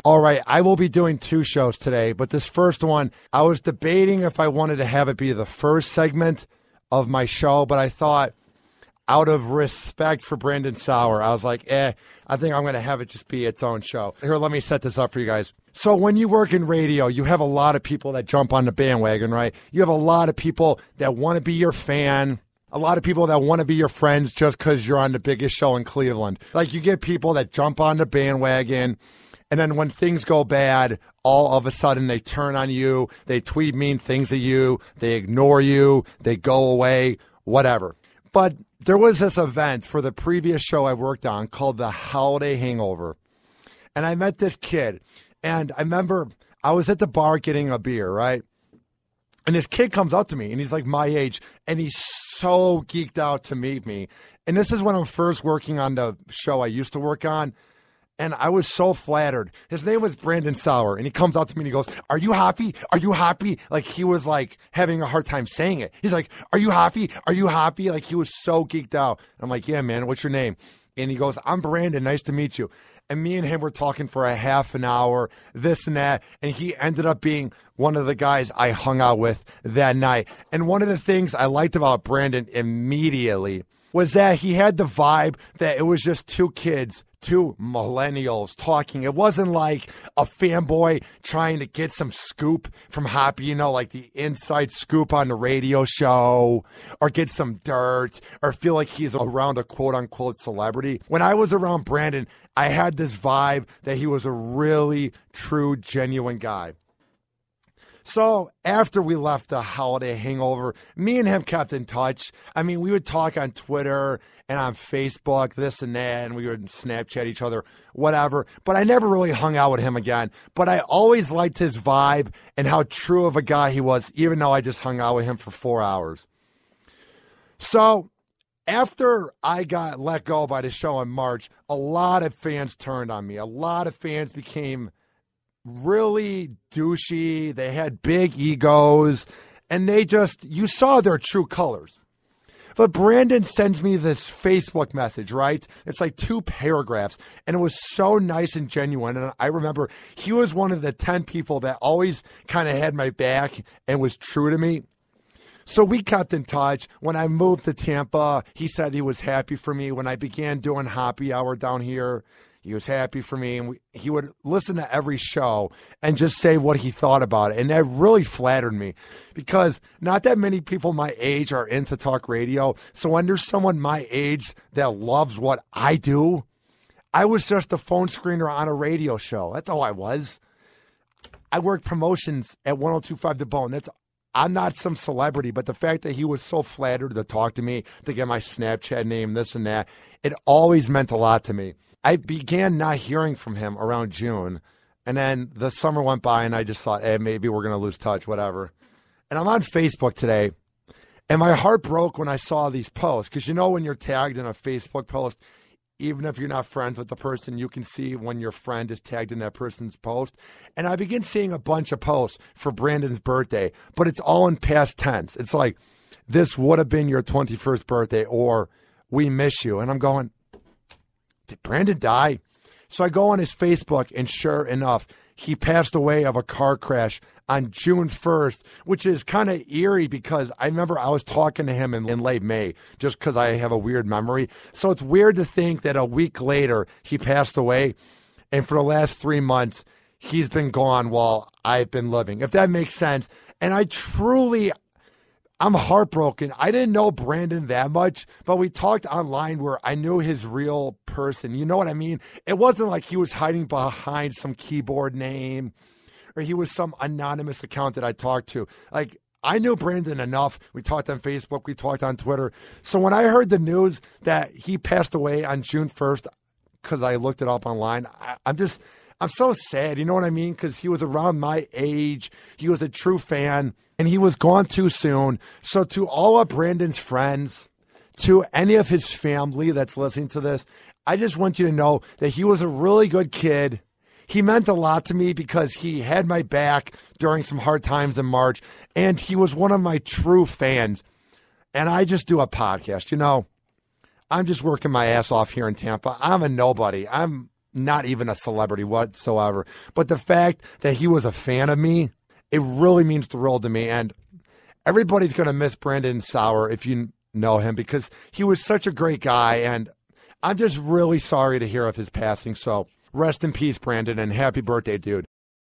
All right, I will be doing 2 shows today, but this first one, I was debating if I wanted to have it be the first segment of my show, but I thought out of respect for Brandon Sauer, I was like, I think I'm going to have it just be its own show. Here, let me set this up for you guys. So when you work in radio, you have a lot of people that jump on the bandwagon, right? You have a lot of people that want to be your fan, a lot of people that want to be your friends just because you're on the biggest show in Cleveland. Like, you get people that jump on the bandwagon, and then when things go bad, all of a sudden they turn on you, they tweet mean things at you, they ignore you, they go away, whatever. But there was this event for the previous show I worked on called the Holiday Hangover. And I met this kid. And I remember I was at the bar getting a beer, right? And this kid comes up to me, and he's like my age, and he's so geeked out to meet me. And this is when I'm first working on the show I used to work on. And I was so flattered. His name was Brandon Sauer. And he comes out to me and he goes, "Are you happy? Are you happy?" Like, he was like having a hard time saying it. He's like, "Are you happy? Are you happy?" Like, he was so geeked out. I'm like, "Yeah, man, what's your name?" And he goes, "I'm Brandon. Nice to meet you." And me and him were talking for a half an hour, this and that. And he ended up being one of the guys I hung out with that night. And one of the things I liked about Brandon immediately was that he had the vibe that it was just 2 kids, 2 millennials talking. It wasn't like a fanboy trying to get some scoop from Hoppy, you know, like the inside scoop on the radio show, or get some dirt, or feel like he's around a quote-unquote celebrity. When I was around Brandon, I had this vibe that he was a really true, genuine guy. So after we left the Holiday Hangover, me and him kept in touch. I mean, we would talk on Twitter and on Facebook, this and that, and we would Snapchat each other, whatever. But I never really hung out with him again. But I always liked his vibe and how true of a guy he was, even though I just hung out with him for 4 hours. So after I got let go by the show in March, a lot of fans turned on me. A lot of fans became really douchey. They had big egos, and you saw their true colors. But Brandon sends me this Facebook message, right? It's like 2 paragraphs, and it was so nice and genuine. And I remember he was one of the 10 people that always kind of had my back and was true to me. So we kept in touch. When I moved to Tampa, he said he was happy for me. When I began doing Happy Hour down here, he was happy for me, and he would listen to every show and just say what he thought about it. And that really flattered me, because not that many people my age are into talk radio. So when there's someone my age that loves what I do, I was just a phone screener on a radio show. That's all I was. I worked promotions at 102.5 The Bone. I'm not some celebrity, but the fact that he was so flattered to talk to me, to get my Snapchat name, this and that, it always meant a lot to me. I began not hearing from him around June, and then the summer went by, and I just thought, maybe we're going to lose touch, whatever. And I'm on Facebook today, and my heart broke when I saw these posts, because you know when you're tagged in a Facebook post, even if you're not friends with the person, you can see when your friend is tagged in that person's post. And I begin seeing a bunch of posts for Brandon's birthday, but it's all in past tense. It's like, "This would have been your 21st birthday," or "We miss you." And I'm going, did Brandon die? So I go on his Facebook, and sure enough, he passed away of a car crash on June 1st, which is kind of eerie because I remember I was talking to him in late May, just because I have a weird memory. So it's weird to think that a week later he passed away, and for the last 3 months he's been gone while I've been living, if that makes sense. And I'm heartbroken. I didn't know Brandon that much, but we talked online where I knew his real person. You know what I mean? It wasn't like he was hiding behind some keyboard name, or he was some anonymous account that I talked to. Like, I knew Brandon enough. We talked on Facebook. We talked on Twitter. So when I heard the news that he passed away on June 1st, because I looked it up online, I'm so sad. You know what I mean? Because he was around my age. He was a true fan. And he was gone too soon. So to all of Brandon's friends, to any of his family that's listening to this, I just want you to know that he was a really good kid. He meant a lot to me because he had my back during some hard times in March. And he was one of my true fans. And I just do a podcast. You know, I'm just working my ass off here in Tampa. I'm a nobody. I'm not even a celebrity whatsoever. But the fact that he was a fan of me, it really means the world to me. And everybody's going to miss Brandon Sauer if you know him, because he was such a great guy. And I'm just really sorry to hear of his passing. So rest in peace, Brandon, and happy birthday, dude.